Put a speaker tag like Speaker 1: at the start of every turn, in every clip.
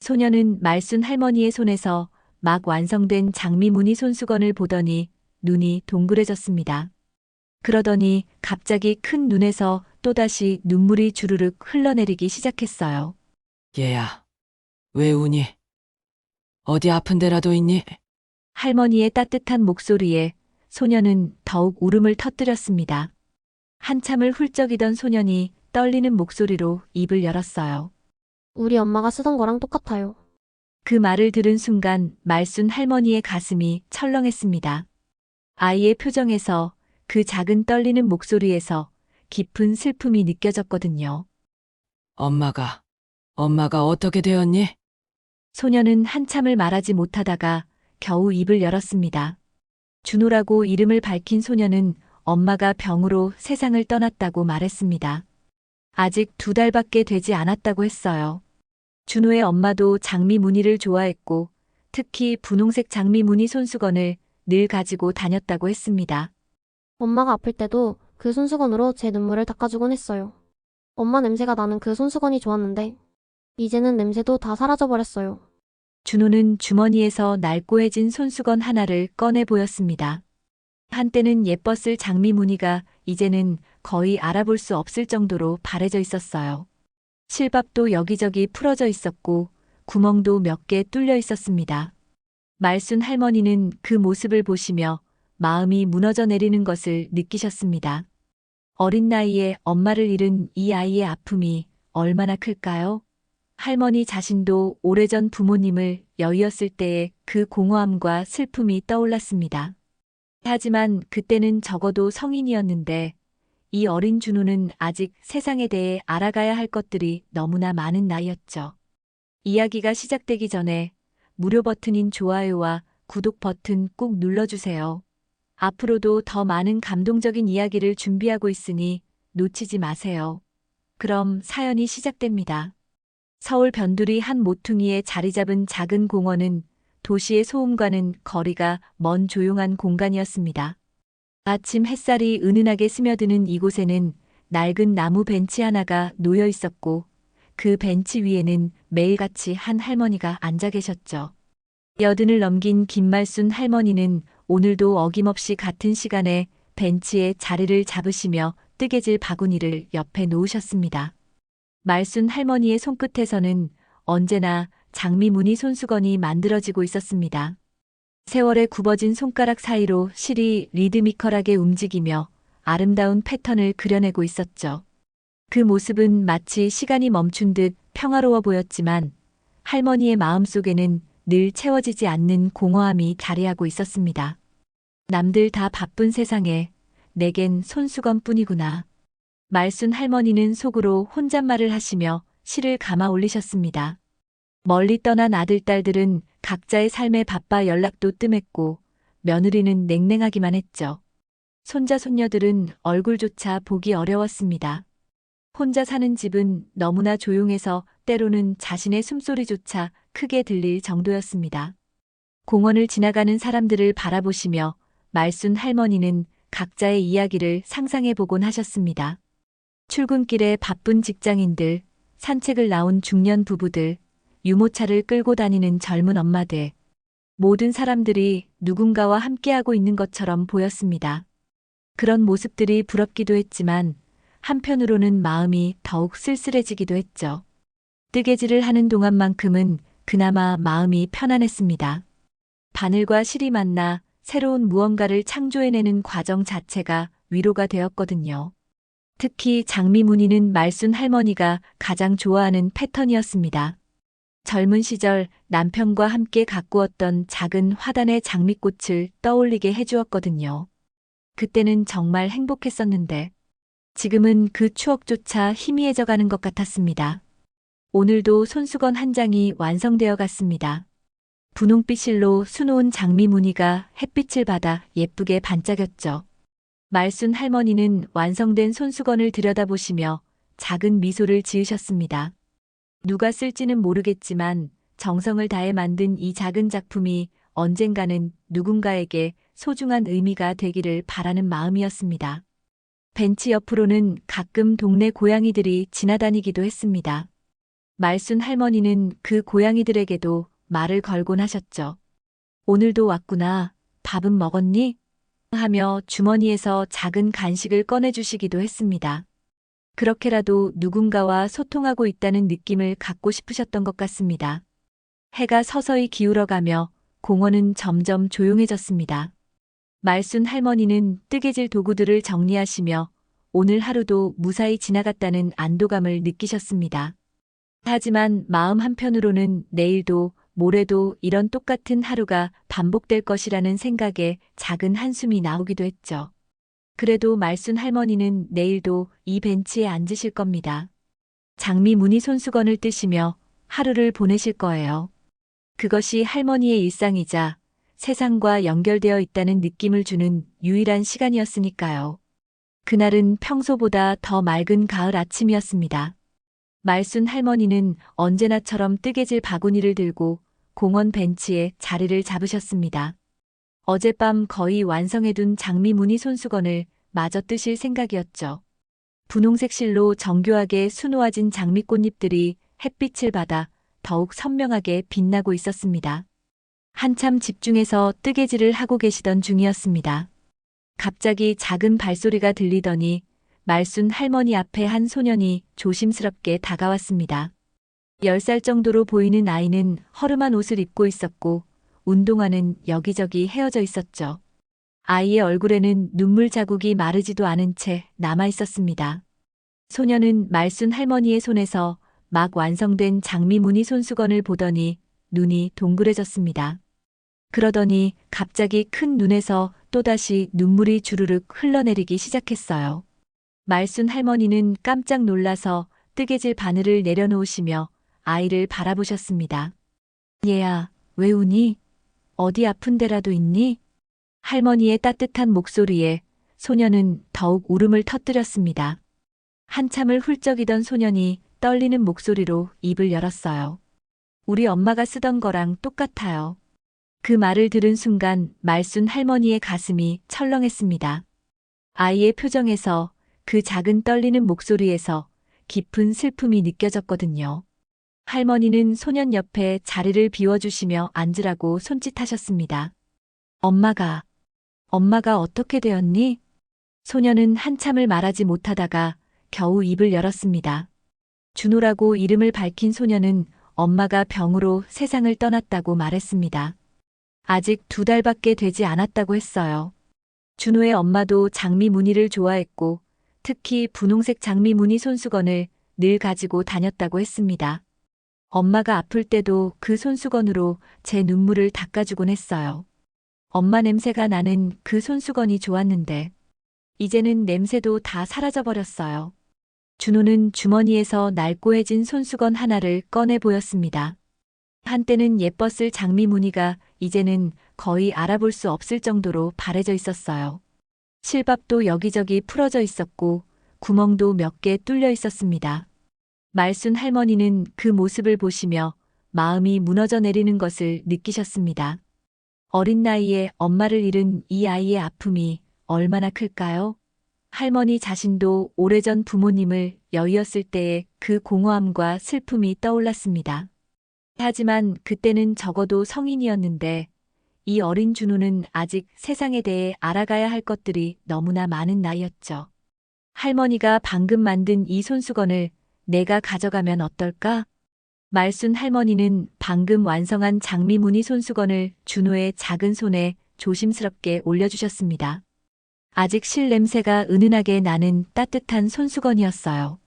Speaker 1: 소녀는 말순 할머니의 손에서 막 완성된 장미 무늬 손수건을 보더니 눈이 동그래졌습니다. 그러더니 갑자기 큰 눈에서 또다시 눈물이 주르륵 흘러내리기 시작했어요.
Speaker 2: 얘야, 왜 우니? 어디 아픈 데라도 있니?
Speaker 1: 할머니의 따뜻한 목소리에 소녀는 더욱 울음을 터뜨렸습니다. 한참을 훌쩍이던 소년이 떨리는 목소리로 입을 열었어요.
Speaker 3: 우리 엄마가 쓰던 거랑 똑같아요.
Speaker 1: 그 말을 들은 순간 말순 할머니의 가슴이 철렁했습니다. 아이의 표정에서, 그 작은 떨리는 목소리에서 깊은 슬픔이 느껴졌거든요.
Speaker 2: 엄마가 어떻게 되었니?
Speaker 1: 소녀는 한참을 말하지 못하다가 겨우 입을 열었습니다. 준호라고 이름을 밝힌 소녀는 엄마가 병으로 세상을 떠났다고 말했습니다. 아직 2달밖에 되지 않았다고 했어요. 준호의 엄마도 장미 무늬를 좋아했고 특히 분홍색 장미 무늬 손수건을 늘 가지고 다녔다고 했습니다.
Speaker 3: 엄마가 아플 때도 그 손수건으로 제 눈물을 닦아주곤 했어요. 엄마 냄새가 나는 그 손수건이 좋았는데 이제는 냄새도 다 사라져버렸어요.
Speaker 1: 준호는 주머니에서 낡고해진 손수건 하나를 꺼내 보였습니다. 한때는 예뻤을 장미 무늬가 이제는 거의 알아볼 수 없을 정도로 바래져 있었어요. 실밥도 여기저기 풀어져 있었고 구멍도 몇 개 뚫려 있었습니다. 말순 할머니는 그 모습을 보시며 마음이 무너져 내리는 것을 느끼셨습니다. 어린 나이에 엄마를 잃은 이 아이의 아픔이 얼마나 클까요? 할머니 자신도 오래전 부모님을 여의었을 때의 그 공허함과 슬픔이 떠올랐습니다. 하지만 그때는 적어도 성인이었는데 이 어린 준우는 아직 세상에 대해 알아가야 할 것들이 너무나 많은 나이였죠. 이야기가 시작되기 전에 무료 버튼인 좋아요와 구독 버튼 꼭 눌러주세요. 앞으로도 더 많은 감동적인 이야기를 준비하고 있으니 놓치지 마세요. 그럼 사연이 시작됩니다. 서울 변두리 한 모퉁이에 자리 잡은 작은 공원은 도시의 소음과는 거리가 먼 조용한 공간이었습니다. 아침 햇살이 은은하게 스며드는 이곳에는 낡은 나무 벤치 하나가 놓여 있었고 그 벤치 위에는 매일같이 한 할머니가 앉아 계셨죠. 80을 넘긴 김말순 할머니는 오늘도 어김없이 같은 시간에 벤치에 자리를 잡으시며 뜨개질 바구니를 옆에 놓으셨습니다. 말순 할머니의 손끝에서는 언제나 장미 무늬 손수건이 만들어지고 있었습니다. 세월에 굽어진 손가락 사이로 실이 리드미컬하게 움직이며 아름다운 패턴을 그려내고 있었죠. 그 모습은 마치 시간이 멈춘 듯 평화로워 보였지만 할머니의 마음속에는 늘 채워지지 않는 공허함이 자리하고 있었습니다. 남들 다 바쁜 세상에 내겐 손수건뿐이구나. 말순 할머니는 속으로 혼잣말을 하시며 실을 감아 올리셨습니다. 멀리 떠난 아들, 딸들은 각자의 삶에 바빠 연락도 뜸했고 며느리는 냉랭하기만 했죠. 손자, 손녀들은 얼굴조차 보기 어려웠습니다. 혼자 사는 집은 너무나 조용해서 때로는 자신의 숨소리조차 크게 들릴 정도였습니다. 공원을 지나가는 사람들을 바라보시며 말순 할머니는 각자의 이야기를 상상해보곤 하셨습니다. 출근길에 바쁜 직장인들, 산책을 나온 중년 부부들, 유모차를 끌고 다니는 젊은 엄마들. 모든 사람들이 누군가와 함께하고 있는 것처럼 보였습니다. 그런 모습들이 부럽기도 했지만 한편으로는 마음이 더욱 쓸쓸해지기도 했죠. 뜨개질을 하는 동안만큼은 그나마 마음이 편안했습니다. 바늘과 실이 만나 새로운 무언가를 창조해내는 과정 자체가 위로가 되었거든요. 특히 장미 무늬는 말순 할머니가 가장 좋아하는 패턴이었습니다. 젊은 시절 남편과 함께 가꾸었던 작은 화단의 장미꽃을 떠올리게 해주었거든요. 그때는 정말 행복했었는데 지금은 그 추억조차 희미해져 가는 것 같았습니다. 오늘도 손수건 한 장이 완성되어 갔습니다. 분홍빛 실로 수놓은 장미 무늬가 햇빛을 받아 예쁘게 반짝였죠. 말순 할머니는 완성된 손수건을 들여다보시며 작은 미소를 지으셨습니다. 누가 쓸지는 모르겠지만 정성을 다해 만든 이 작은 작품이 언젠가는 누군가에게 소중한 의미가 되기를 바라는 마음이었습니다. 벤치 옆으로는 가끔 동네 고양이들이 지나다니기도 했습니다. 말순 할머니는 그 고양이들에게도 말을 걸곤 하셨죠. 오늘도 왔구나. 밥은 먹었니? 하며 주머니에서 작은 간식을 꺼내주시기도 했습니다. 그렇게라도 누군가와 소통하고 있다는 느낌을 갖고 싶으셨던 것 같습니다. 해가 서서히 기울어가며 공원은 점점 조용해졌습니다. 말순 할머니는 뜨개질 도구들을 정리하시며 오늘 하루도 무사히 지나갔다는 안도감을 느끼셨습니다. 하지만 마음 한편으로는 내일도 모레도 이런 똑같은 하루가 반복될 것이라는 생각에 작은 한숨이 나오기도 했죠. 그래도 말순 할머니는 내일도 이 벤치에 앉으실 겁니다. 장미 무늬 손수건을 뜨시며 하루를 보내실 거예요. 그것이 할머니의 일상이자 세상과 연결되어 있다는 느낌을 주는 유일한 시간이었으니까요. 그날은 평소보다 더 맑은 가을 아침이었습니다. 말순 할머니는 언제나처럼 뜨개질 바구니를 들고 공원 벤치에 자리를 잡으셨습니다. 어젯밤 거의 완성해둔 장미 무늬 손수건을 마저 뜨실 생각이었죠. 분홍색 실로 정교하게 수놓아진 장미꽃잎들이 햇빛을 받아 더욱 선명하게 빛나고 있었습니다. 한참 집중해서 뜨개질을 하고 계시던 중이었습니다. 갑자기 작은 발소리가 들리더니 말순 할머니 앞에 한 소년이 조심스럽게 다가왔습니다. 10살 정도로 보이는 아이는 허름한 옷을 입고 있었고 운동화는 여기저기 헤어져 있었죠. 아이의 얼굴에는 눈물 자국이 마르지도 않은 채 남아 있었습니다. 소년은 말순 할머니의 손에서 막 완성된 장미 무늬 손수건을 보더니 눈이 동그래졌습니다. 그러더니 갑자기 큰 눈에서 또다시 눈물이 주르륵 흘러내리기 시작했어요. 말순 할머니는 깜짝 놀라서 뜨개질 바늘을 내려놓으시며 아이를 바라보셨습니다. 얘야, 왜 우니? 어디 아픈 데라도 있니? 할머니의 따뜻한 목소리에 소년은 더욱 울음을 터뜨렸습니다. 한참을 훌쩍이던 소년이 떨리는 목소리로 입을 열었어요. 우리 엄마가 쓰던 거랑 똑같아요. 그 말을 들은 순간 말순 할머니의 가슴이 철렁했습니다. 아이의 표정에서 그 작은 떨리는 목소리에서 깊은 슬픔이 느껴졌거든요. 할머니는 소년 옆에 자리를 비워주시며 앉으라고 손짓하셨습니다. 엄마가 어떻게 되었니? 소년은 한참을 말하지 못하다가 겨우 입을 열었습니다. 준호라고 이름을 밝힌 소년은 엄마가 병으로 세상을 떠났다고 말했습니다. 아직 2달밖에 되지 않았다고 했어요. 준호의 엄마도 장미 무늬를 좋아했고 특히 분홍색 장미 무늬 손수건을 늘 가지고 다녔다고 했습니다. 엄마가 아플 때도 그 손수건으로 제 눈물을 닦아주곤 했어요. 엄마 냄새가 나는 그 손수건이 좋았는데 이제는 냄새도 다 사라져버렸어요. 준호는 주머니에서 낡고해진 손수건 하나를 꺼내 보였습니다. 한때는 예뻤을 장미 무늬가 이제는 거의 알아볼 수 없을 정도로 바래져 있었어요. 실밥도 여기저기 풀어져 있었고 구멍도 몇 개 뚫려 있었습니다. 말순 할머니는 그 모습을 보시며 마음이 무너져 내리는 것을 느끼셨습니다. 어린 나이에 엄마를 잃은 이 아이의 아픔이 얼마나 클까요? 할머니 자신도 오래전 부모님을 여의었을 때의 그 공허함과 슬픔이 떠올랐습니다. 하지만 그때는 적어도 성인이었는데 이 어린 준우는 아직 세상에 대해 알아가야 할 것들이 너무나 많은 나이였죠. 할머니가 방금 만든 이 손수건을 내가 가져가면 어떨까? 말순 할머니는 방금 완성한 장미 무늬 손수건을 준호의 작은 손에 조심스럽게 올려주셨습니다. 아직 실 냄새가 은은하게 나는 따뜻한 손수건이었어요.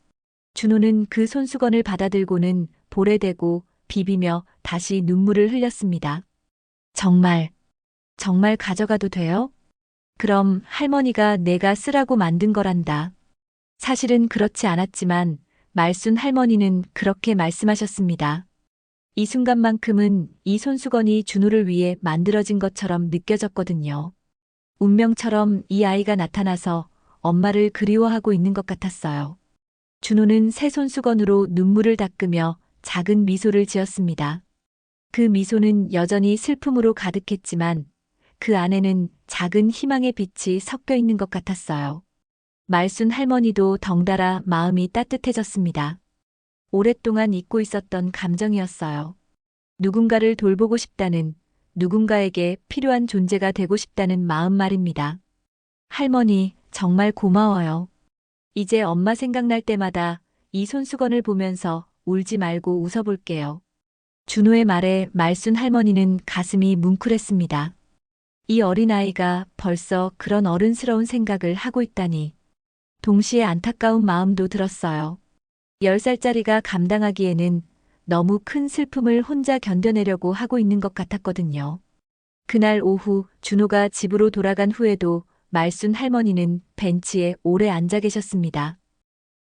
Speaker 1: 준호는 그 손수건을 받아들고는 볼에 대고 비비며 다시 눈물을 흘렸습니다. 정말 가져가도 돼요? 그럼 할머니가 내가 쓰라고 만든 거란다. 사실은 그렇지 않았지만 말순 할머니는 그렇게 말씀하셨습니다. 이 순간만큼은 이 손수건이 준호를 위해 만들어진 것처럼 느껴졌거든요. 운명처럼 이 아이가 나타나서 엄마를 그리워하고 있는 것 같았어요. 준호는 새 손수건으로 눈물을 닦으며 작은 미소를 지었습니다. 그 미소는 여전히 슬픔으로 가득했지만 그 안에는 작은 희망의 빛이 섞여 있는 것 같았어요. 말순 할머니도 덩달아 마음이 따뜻해졌습니다. 오랫동안 잊고 있었던 감정이었어요. 누군가를 돌보고 싶다는, 누군가에게 필요한 존재가 되고 싶다는 마음 말입니다. 할머니, 정말 고마워요. 이제 엄마 생각날 때마다 이 손수건을 보면서 울지 말고 웃어볼게요. 준호의 말에 말순 할머니는 가슴이 뭉클했습니다. 이 어린아이가 벌써 그런 어른스러운 생각을 하고 있다니. 동시에 안타까운 마음도 들었어요. 10살짜리가 감당하기에는 너무 큰 슬픔을 혼자 견뎌내려고 하고 있는 것 같았거든요. 그날 오후 준호가 집으로 돌아간 후에도 말순 할머니는 벤치에 오래 앉아 계셨습니다.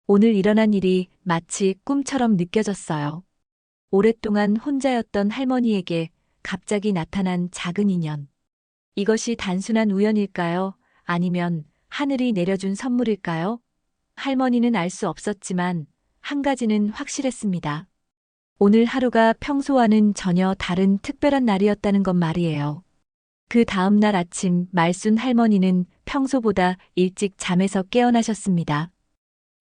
Speaker 1: 오늘 일어난 일이 마치 꿈처럼 느껴졌어요. 오랫동안 혼자였던 할머니에게 갑자기 나타난 작은 인연. 이것이 단순한 우연일까요? 아니면 하늘이 내려준 선물일까요? 할머니는 알 수 없었지만 한 가지는 확실했습니다. 오늘 하루가 평소와는 전혀 다른 특별한 날이었다는 것 말이에요. 그 다음 날 아침 말순 할머니는 평소보다 일찍 잠에서 깨어나셨습니다.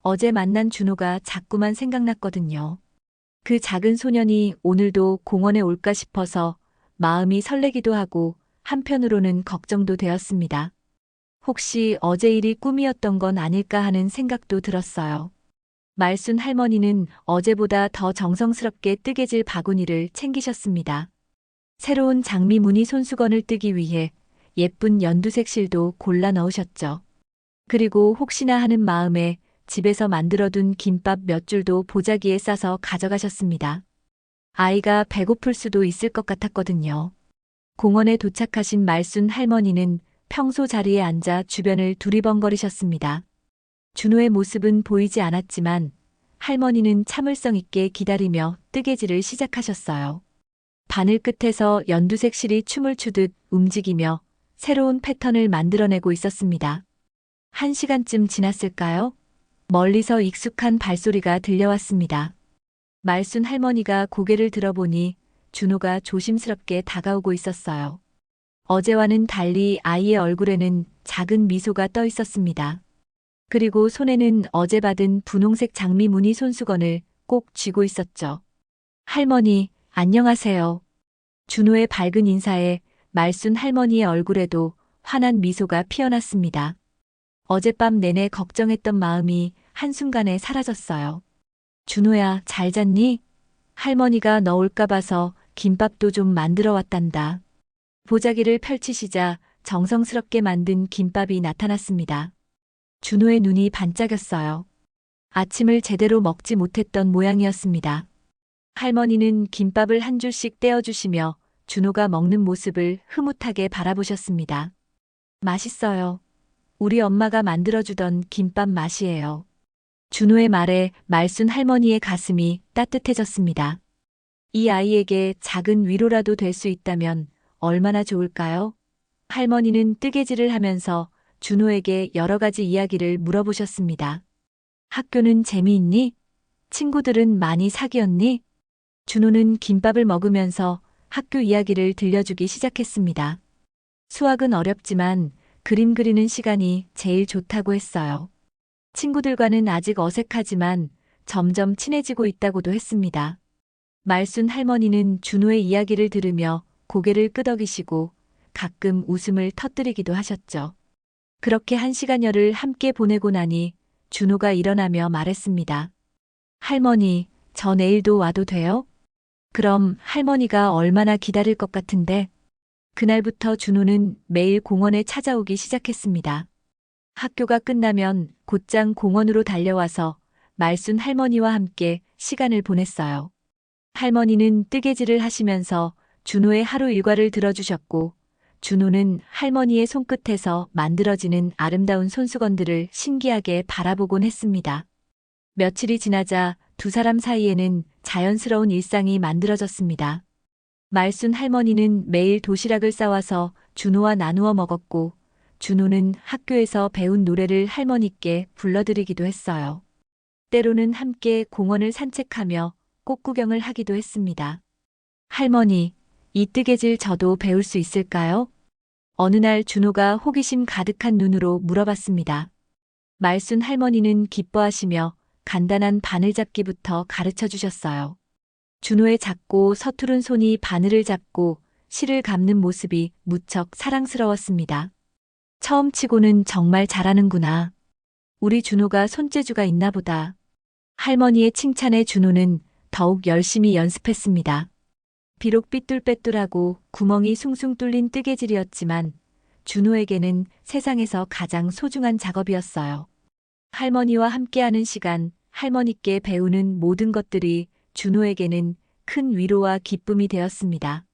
Speaker 1: 어제 만난 준호가 자꾸만 생각났거든요. 그 작은 소년이 오늘도 공원에 올까 싶어서 마음이 설레기도 하고 한편으로는 걱정도 되었습니다. 혹시 어제 일이 꿈이었던 건 아닐까 하는 생각도 들었어요. 말순 할머니는 어제보다 더 정성스럽게 뜨개질 바구니를 챙기셨습니다. 새로운 장미 무늬 손수건을 뜨기 위해 예쁜 연두색 실도 골라 넣으셨죠. 그리고 혹시나 하는 마음에 집에서 만들어둔 김밥 몇 줄도 보자기에 싸서 가져가셨습니다. 아이가 배고플 수도 있을 것 같았거든요. 공원에 도착하신 말순 할머니는 평소 자리에 앉아 주변을 두리번거리셨습니다. 준호의 모습은 보이지 않았지만 할머니는 참을성 있게 기다리며 뜨개질을 시작하셨어요. 바늘 끝에서 연두색 실이 춤을 추듯 움직이며 새로운 패턴을 만들어내고 있었습니다. 1시간쯤 지났을까요? 멀리서 익숙한 발소리가 들려왔습니다. 말순 할머니가 고개를 들어보니 준호가 조심스럽게 다가오고 있었어요. 어제와는 달리 아이의 얼굴에는 작은 미소가 떠 있었습니다. 그리고 손에는 어제 받은 분홍색 장미 무늬 손수건을 꼭 쥐고 있었죠. 할머니, 안녕하세요. 준호의 밝은 인사에 말순 할머니의 얼굴에도 환한 미소가 피어났습니다. 어젯밤 내내 걱정했던 마음이 한순간에 사라졌어요. 준호야, 잘 잤니? 할머니가 너 올까 봐서 김밥도 좀 만들어 왔단다. 보자기를 펼치시자 정성스럽게 만든 김밥이 나타났습니다. 준호의 눈이 반짝였어요. 아침을 제대로 먹지 못했던 모양이었습니다. 할머니는 김밥을 한 줄씩 떼어주시며 준호가 먹는 모습을 흐뭇하게 바라보셨습니다. 맛있어요. 우리 엄마가 만들어주던 김밥 맛이에요. 준호의 말에 말순 할머니의 가슴이 따뜻해졌습니다. 이 아이에게 작은 위로라도 될 수 있다면 얼마나 좋을까요? 할머니는 뜨개질을 하면서 준호에게 여러 가지 이야기를 물어보셨습니다. 학교는 재미있니? 친구들은 많이 사귀었니? 준호는 김밥을 먹으면서 학교 이야기를 들려주기 시작했습니다. 수학은 어렵지만 그림 그리는 시간이 제일 좋다고 했어요. 친구들과는 아직 어색하지만 점점 친해지고 있다고도 했습니다. 말순 할머니는 준호의 이야기를 들으며 고개를 끄덕이시고 가끔 웃음을 터뜨리기도 하셨죠. 그렇게 1시간여를 함께 보내고 나니 준호가 일어나며 말했습니다. 할머니, 저 내일도 와도 돼요? 그럼 할머니가 얼마나 기다릴 것 같은데? 그날부터 준호는 매일 공원에 찾아오기 시작했습니다. 학교가 끝나면 곧장 공원으로 달려와서 말순 할머니와 함께 시간을 보냈어요. 할머니는 뜨개질을 하시면서 준호의 하루 일과를 들어주셨고, 준호는 할머니의 손끝에서 만들어지는 아름다운 손수건들을 신기하게 바라보곤 했습니다. 며칠이 지나자 두 사람 사이에는 자연스러운 일상이 만들어졌습니다. 말순 할머니는 매일 도시락을 싸와서 준호와 나누어 먹었고, 준호는 학교에서 배운 노래를 할머니께 불러드리기도 했어요. 때로는 함께 공원을 산책하며 꽃 구경을 하기도 했습니다. 할머니, 이 뜨개질 저도 배울 수 있을까요? 어느 날 준호가 호기심 가득한 눈으로 물어봤습니다. 말순 할머니는 기뻐하시며 간단한 바늘 잡기부터 가르쳐 주셨어요. 준호의 작고 서투른 손이 바늘을 잡고 실을 감는 모습이 무척 사랑스러웠습니다. 처음 치고는 정말 잘하는구나. 우리 준호가 손재주가 있나 보다. 할머니의 칭찬에 준호는 더욱 열심히 연습했습니다. 비록 삐뚤빼뚤하고 구멍이 숭숭 뚫린 뜨개질이었지만 준호에게는 세상에서 가장 소중한 작업이었어요. 할머니와 함께하는 시간, 할머니께 배우는 모든 것들이 준호에게는 큰 위로와 기쁨이 되었습니다.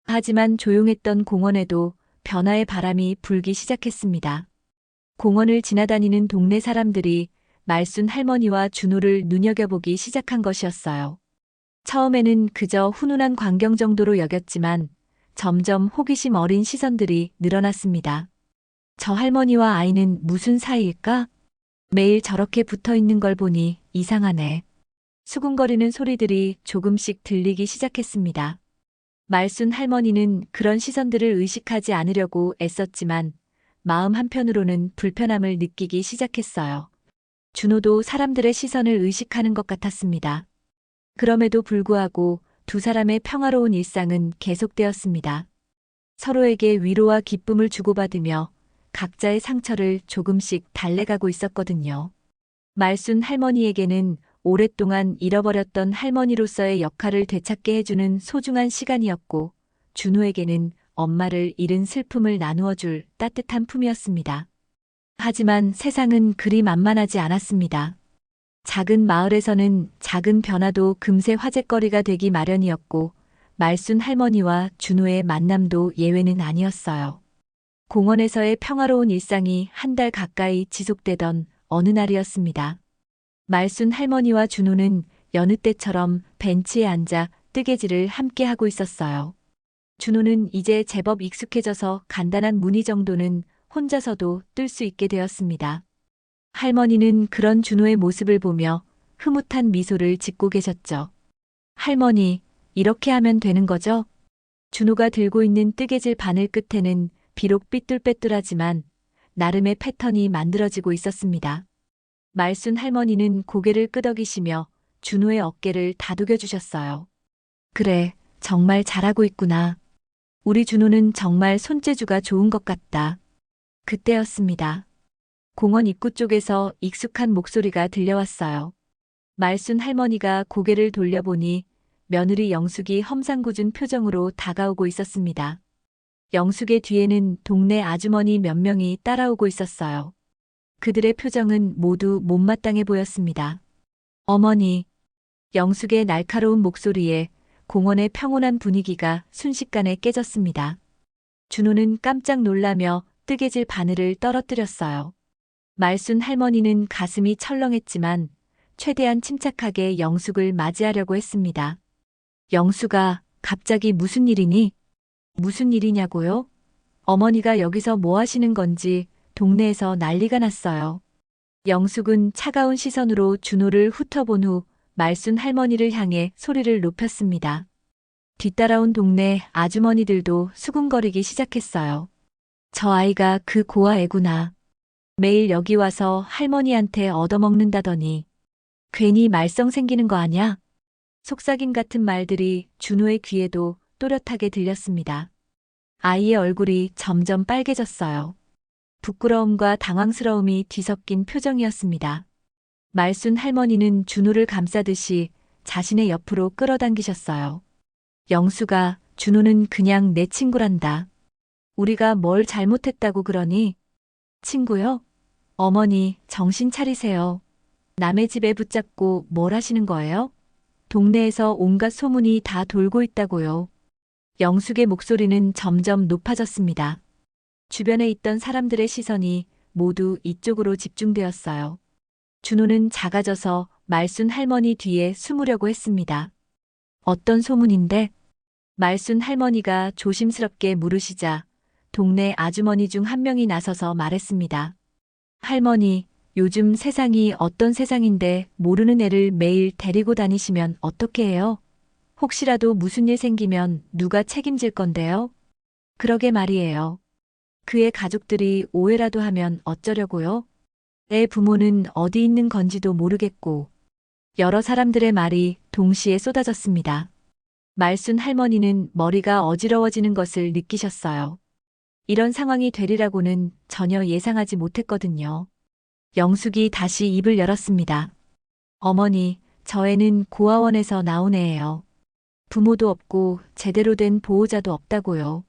Speaker 1: 하지만 조용했던 공원에도 변화의 바람이 불기 시작했습니다. 공원을 지나다니는 동네 사람들이 말순 할머니와 준호를 눈여겨보기 시작한 것이었어요. 처음에는 그저 훈훈한 광경 정도로 여겼지만 점점 호기심 어린 시선들이 늘어났습니다. 저 할머니와 아이는 무슨 사이일까? 매일 저렇게 붙어 있는 걸 보니 이상하네. 수군거리는 소리들이 조금씩 들리기 시작했습니다. 말순 할머니는 그런 시선들을 의식하지 않으려고 애썼지만 마음 한편으로는 불편함을 느끼기 시작했어요. 준호도 사람들의 시선을 의식하는 것 같았습니다. 그럼에도 불구하고 두 사람의 평화로운 일상은 계속되었습니다. 서로에게 위로와 기쁨을 주고받으며 각자의 상처를 조금씩 달래가고 있었거든요. 말순 할머니에게는 오랫동안 잃어버렸던 할머니로서의 역할을 되찾게 해주는 소중한 시간이었고, 준호에게는 엄마를 잃은 슬픔을 나누어줄 따뜻한 품이었습니다. 하지만 세상은 그리 만만하지 않았습니다. 작은 마을에서는 작은 변화도 금세 화제거리가 되기 마련이었고, 말순 할머니와 준호의 만남도 예외는 아니었어요. 공원에서의 평화로운 일상이 한 달 가까이 지속되던 어느 날이었습니다. 말순 할머니와 준호는 여느 때처럼 벤치에 앉아 뜨개질을 함께 하고 있었어요. 준호는 이제 제법 익숙해져서 간단한 무늬 정도는 혼자서도 뜰 수 있게 되었습니다. 할머니는 그런 준호의 모습을 보며 흐뭇한 미소를 짓고 계셨죠. 할머니, 이렇게 하면 되는 거죠? 준호가 들고 있는 뜨개질 바늘 끝에는 비록 삐뚤빼뚤하지만 나름의 패턴이 만들어지고 있었습니다. 말순 할머니는 고개를 끄덕이시며 준호의 어깨를 다독여 주셨어요. 그래, 정말 잘하고 있구나. 우리 준호는 정말 손재주가 좋은 것 같다. 그때였습니다. 공원 입구 쪽에서 익숙한 목소리가 들려왔어요. 말순 할머니가 고개를 돌려보니 며느리 영숙이 험상궂은 표정으로 다가오고 있었습니다. 영숙의 뒤에는 동네 아주머니 몇 명이 따라오고 있었어요. 그들의 표정은 모두 못마땅해 보였습니다. 어머니, 영숙의 날카로운 목소리에 공원의 평온한 분위기가 순식간에 깨졌습니다. 준호는 깜짝 놀라며 뜨개질 바늘을 떨어뜨렸어요. 말순 할머니는 가슴이 철렁했지만 최대한 침착하게 영숙을 맞이하려고 했습니다. 영숙아, 갑자기 무슨 일이니? 무슨 일이냐고요? 어머니가 여기서 뭐 하시는 건지 동네에서 난리가 났어요. 영숙은 차가운 시선으로 준호를 훑어본 후 말순 할머니를 향해 소리를 높였습니다. 뒤따라온 동네 아주머니들도 수군거리기 시작했어요. 저 아이가 그 고아 애구나. 매일 여기 와서 할머니한테 얻어먹는다더니 괜히 말썽 생기는 거 아냐? 속삭임 같은 말들이 준호의 귀에도 또렷하게 들렸습니다. 아이의 얼굴이 점점 빨개졌어요. 부끄러움과 당황스러움이 뒤섞인 표정이었습니다. 말순 할머니는 준호를 감싸듯이 자신의 옆으로 끌어당기셨어요. 영수가, 준호는 그냥 내 친구란다. 우리가 뭘 잘못했다고 그러니? 친구요? 어머니, 정신 차리세요. 남의 집에 붙잡고 뭘 하시는 거예요? 동네에서 온갖 소문이 다 돌고 있다고요. 영숙의 목소리는 점점 높아졌습니다. 주변에 있던 사람들의 시선이 모두 이쪽으로 집중되었어요. 준호는 작아져서 말순 할머니 뒤에 숨으려고 했습니다. 어떤 소문인데? 말순 할머니가 조심스럽게 물으시자 동네 아주머니 중 한 명이 나서서 말했습니다. 할머니, 요즘 세상이 어떤 세상인데 모르는 애를 매일 데리고 다니시면 어떻게 해요? 혹시라도 무슨 일 생기면 누가 책임질 건데요? 그러게 말이에요. 그의 가족들이 오해라도 하면 어쩌려고요? 애 부모는 어디 있는 건지도 모르겠고 여러 사람들의 말이 동시에 쏟아졌습니다. 말순 할머니는 머리가 어지러워지는 것을 느끼셨어요. 이런 상황이 되리라고는 전혀 예상하지 못했거든요. 영숙이 다시 입을 열었습니다. 어머니, 저 애는 고아원에서 나온 애예요. 부모도 없고 제대로 된 보호자도 없다고요.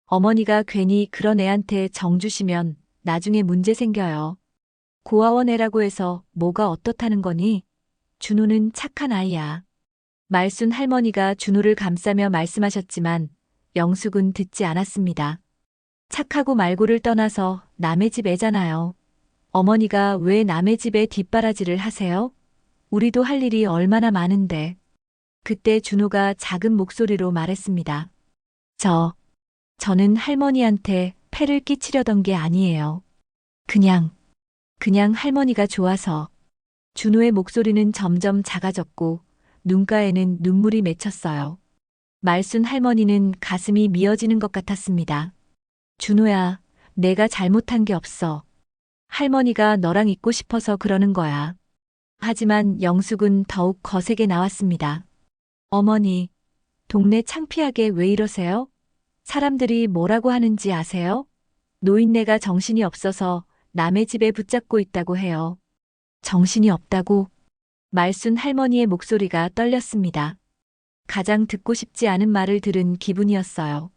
Speaker 1: 어머니가 괜히 그런 애한테 정 주시면 나중에 문제 생겨요. 고아원 애라고 해서 뭐가 어떻다는 거니? 준호는 착한 아이야. 말순 할머니가 준호를 감싸며 말씀하셨지만 영숙은 듣지 않았습니다. 착하고 말고를 떠나서 남의 집 애잖아요. 어머니가 왜 남의 집에 뒷바라지를 하세요? 우리도 할 일이 얼마나 많은데. 그때 준호가 작은 목소리로 말했습니다. 저는 할머니한테 폐를 끼치려던 게 아니에요. 그냥 할머니가 좋아서. 준호의 목소리는 점점 작아졌고 눈가에는 눈물이 맺혔어요. 말순 할머니는 가슴이 미어지는 것 같았습니다. 준호야, 내가 잘못한 게 없어. 할머니가 너랑 있고 싶어서 그러는 거야. 하지만 영숙은 더욱 거세게 나왔습니다. 어머니, 동네 창피하게 왜 이러세요? 사람들이 뭐라고 하는지 아세요? 노인네가 정신이 없어서 남의 집에 붙잡고 있다고 해요. 정신이 없다고? 말순 할머니의 목소리가 떨렸습니다. 가장 듣고 싶지 않은 말을 들은 기분이었어요.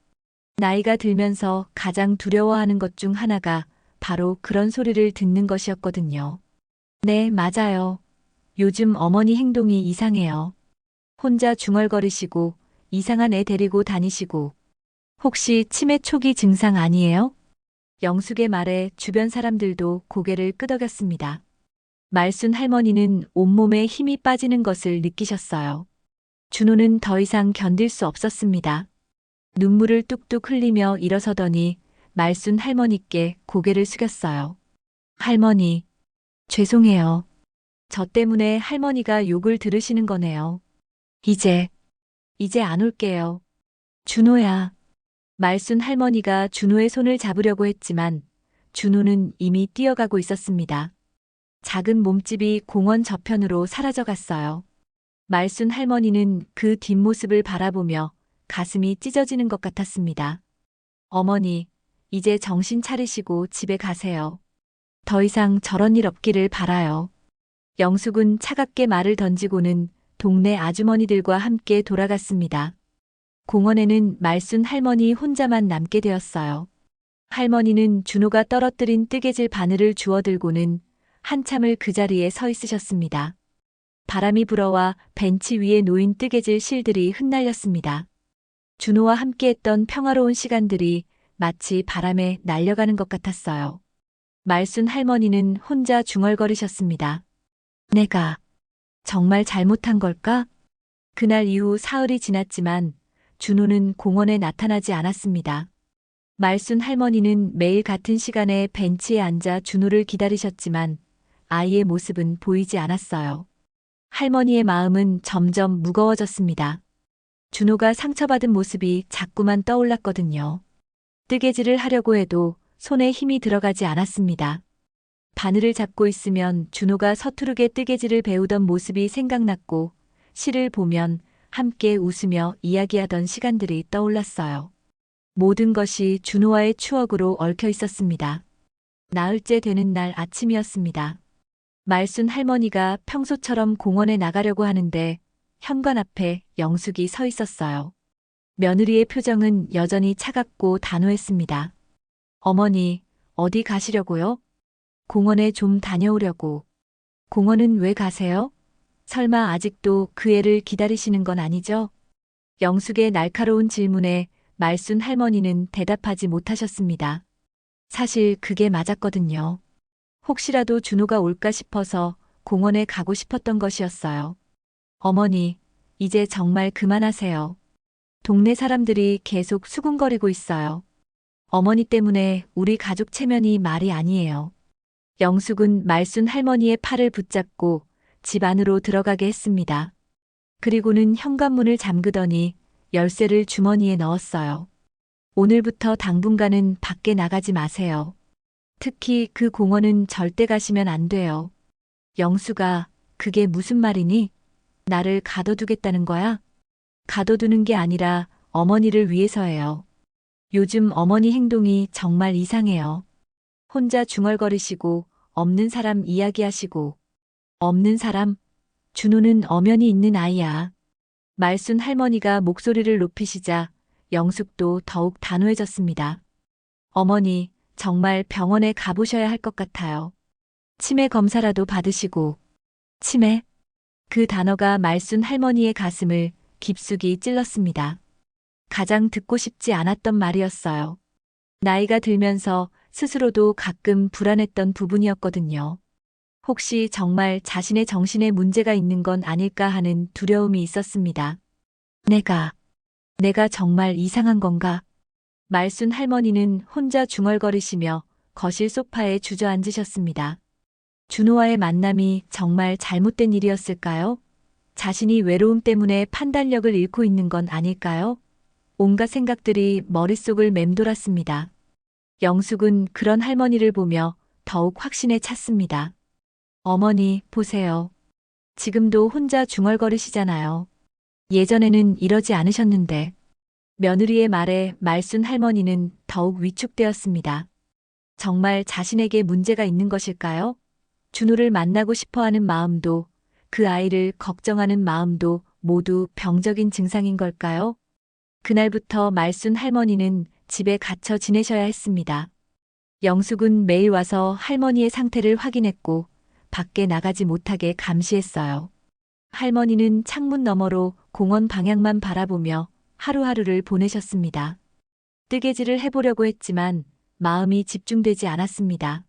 Speaker 1: 나이가 들면서 가장 두려워하는 것 중 하나가 바로 그런 소리를 듣는 것이었거든요. 네, 맞아요. 요즘 어머니 행동이 이상해요. 혼자 중얼거리시고 이상한 애 데리고 다니시고. 혹시 치매 초기 증상 아니에요? 영숙의 말에 주변 사람들도 고개를 끄덕였습니다. 말순 할머니는 온몸에 힘이 빠지는 것을 느끼셨어요. 준호는 더 이상 견딜 수 없었습니다. 눈물을 뚝뚝 흘리며 일어서더니 말순 할머니께 고개를 숙였어요. 할머니, 죄송해요. 저 때문에 할머니가 욕을 들으시는 거네요. 이제 안 올게요. 준호야. 말순 할머니가 준호의 손을 잡으려고 했지만 준호는 이미 뛰어가고 있었습니다. 작은 몸집이 공원 저편으로 사라져갔어요. 말순 할머니는 그 뒷모습을 바라보며 가슴이 찢어지는 것 같았습니다. 어머니, 이제 정신 차리시고 집에 가세요. 더 이상 저런 일 없기를 바라요. 영숙은 차갑게 말을 던지고는 동네 아주머니들과 함께 돌아갔습니다. 공원에는 말순 할머니 혼자만 남게 되었어요. 할머니는 준호가 떨어뜨린 뜨개질 바늘을 주워들고는 한참을 그 자리에 서 있으셨습니다. 바람이 불어와 벤치 위에 놓인 뜨개질 실들이 흩날렸습니다. 준호와 함께했던 평화로운 시간들이 마치 바람에 날려가는 것 같았어요. 말순 할머니는 혼자 중얼거리셨습니다. 내가 정말 잘못한 걸까? 그날 이후 사흘이 지났지만 준호는 공원에 나타나지 않았습니다. 말순 할머니는 매일 같은 시간에 벤치에 앉아 준호를 기다리셨지만 아이의 모습은 보이지 않았어요. 할머니의 마음은 점점 무거워졌습니다. 준호가 상처받은 모습이 자꾸만 떠올랐거든요. 뜨개질을 하려고 해도 손에 힘이 들어가지 않았습니다. 바늘을 잡고 있으면 준호가 서투르게 뜨개질을 배우던 모습이 생각났고 시를 보면 함께 웃으며 이야기하던 시간들이 떠올랐어요. 모든 것이 준호와의 추억으로 얽혀 있었습니다. 나흘째 되는 날 아침이었습니다. 말순 할머니가 평소처럼 공원에 나가려고 하는데 현관 앞에 영숙이 서 있었어요. 며느리의 표정은 여전히 차갑고 단호했습니다. 어머니, 어디 가시려고요? 공원에 좀 다녀오려고. 공원은 왜 가세요? 설마 아직도 그 애를 기다리시는 건 아니죠? 영숙의 날카로운 질문에 말순 할머니는 대답하지 못하셨습니다. 사실 그게 맞았거든요. 혹시라도 준호가 올까 싶어서 공원에 가고 싶었던 것이었어요. 어머니, 이제 정말 그만하세요. 동네 사람들이 계속 수군거리고 있어요. 어머니 때문에 우리 가족 체면이 말이 아니에요. 영숙은 말순 할머니의 팔을 붙잡고 집 안으로 들어가게 했습니다. 그리고는 현관문을 잠그더니 열쇠를 주머니에 넣었어요. 오늘부터 당분간은 밖에 나가지 마세요. 특히 그 공원은 절대 가시면 안 돼요. 영숙아, 그게 무슨 말이니? 나를 가둬두겠다는 거야? 가둬두는 게 아니라 어머니를 위해서예요. 요즘 어머니 행동이 정말 이상해요. 혼자 중얼거리시고 없는 사람 이야기하시고 없는 사람? 준호는 엄연히 있는 아이야. 말순 할머니가 목소리를 높이시자 영숙도 더욱 단호해졌습니다. 어머니, 정말 병원에 가보셔야 할 것 같아요. 치매 검사라도 받으시고. 치매? 그 단어가 말순 할머니의 가슴을 깊숙이 찔렀습니다. 가장 듣고 싶지 않았던 말이었어요. 나이가 들면서 스스로도 가끔 불안했던 부분이었거든요. 혹시 정말 자신의 정신에 문제가 있는 건 아닐까 하는 두려움이 있었습니다. 내가 정말 이상한 건가? 말순 할머니는 혼자 중얼거리시며 거실 소파에 주저앉으셨습니다. 준호와의 만남이 정말 잘못된 일이었을까요? 자신이 외로움 때문에 판단력을 잃고 있는 건 아닐까요? 온갖 생각들이 머릿속을 맴돌았습니다. 영숙은 그런 할머니를 보며 더욱 확신에 찼습니다. 어머니, 보세요. 지금도 혼자 중얼거리시잖아요. 예전에는 이러지 않으셨는데. 며느리의 말에 말순 할머니는 더욱 위축되었습니다. 정말 자신에게 문제가 있는 것일까요? 준호를 만나고 싶어하는 마음도 그 아이를 걱정하는 마음도 모두 병적인 증상인 걸까요? 그날부터 말순 할머니는 집에 갇혀 지내셔야 했습니다. 영숙은 매일 와서 할머니의 상태를 확인했고 밖에 나가지 못하게 감시했어요. 할머니는 창문 너머로 공원 방향만 바라보며 하루하루를 보내셨습니다. 뜨개질을 해보려고 했지만 마음이 집중되지 않았습니다.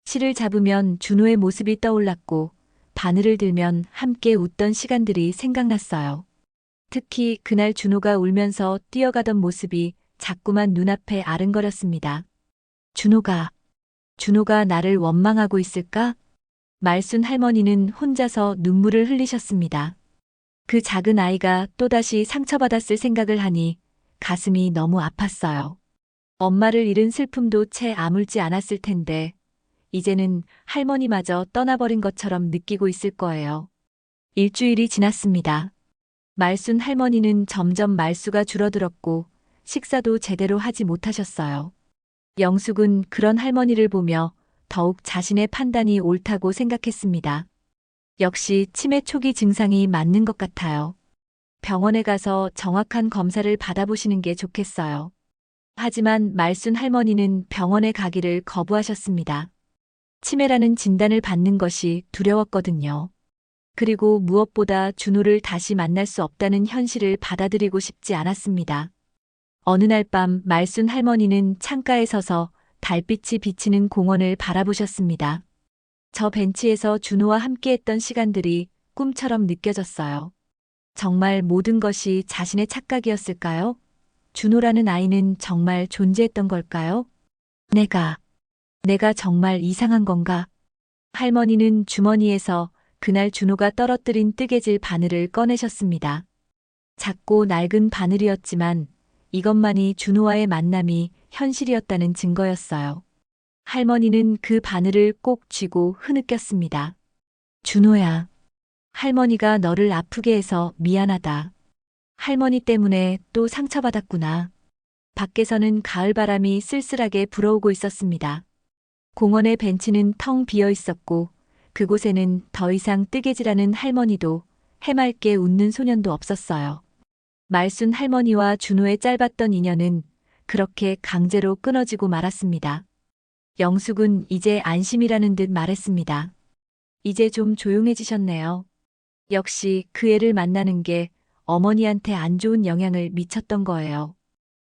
Speaker 1: 실을 잡으면 준호의 모습이 떠올랐고 바늘을 들면 함께 웃던 시간들이 생각났어요. 특히 그날 준호가 울면서 뛰어가던 모습이 자꾸만 눈앞에 아른거렸습니다. 준호가 나를 원망하고 있을까? 말순 할머니는 혼자서 눈물을 흘리셨습니다. 그 작은 아이가 또다시 상처받았을 생각을 하니 가슴이 너무 아팠어요. 엄마를 잃은 슬픔도 채 아물지 않았을 텐데 이제는 할머니마저 떠나버린 것처럼 느끼고 있을 거예요. 일주일이 지났습니다. 말순 할머니는 점점 말수가 줄어들었고 식사도 제대로 하지 못하셨어요. 영숙은 그런 할머니를 보며 더욱 자신의 판단이 옳다고 생각했습니다. 역시 치매 초기 증상이 맞는 것 같아요. 병원에 가서 정확한 검사를 받아보시는 게 좋겠어요. 하지만 말순 할머니는 병원에 가기를 거부하셨습니다. 치매라는 진단을 받는 것이 두려웠거든요. 그리고 무엇보다 준호를 다시 만날 수 없다는 현실을 받아들이고 싶지 않았습니다. 어느 날 밤 말순 할머니는 창가에 서서 달빛이 비치는 공원을 바라보셨습니다. 저 벤치에서 준호와 함께했던 시간들이 꿈처럼 느껴졌어요. 정말 모든 것이 자신의 착각이었을까요? 준호라는 아이는 정말 존재했던 걸까요? 내가 정말 이상한 건가? 할머니는 주머니에서 그날 준호가 떨어뜨린 뜨개질 바늘을 꺼내셨습니다. 작고 낡은 바늘이었지만 이것만이 준호와의 만남이 현실이었다는 증거였어요. 할머니는 그 바늘을 꼭 쥐고 흐느꼈습니다. 준호야, 할머니가 너를 아프게 해서 미안하다. 할머니 때문에 또 상처받았구나. 밖에서는 가을바람이 쓸쓸하게 불어오고 있었습니다. 공원의 벤치는 텅 비어 있었고 그곳에는 더 이상 뜨개질하는 할머니도 해맑게 웃는 소년도 없었어요. 말순 할머니와 준호의 짧았던 인연은 그렇게 강제로 끊어지고 말았습니다. 영숙은 이제 안심이라는 듯 말했습니다. 이제 좀 조용해지셨네요. 역시 그 애를 만나는 게 어머니한테 안 좋은 영향을 미쳤던 거예요.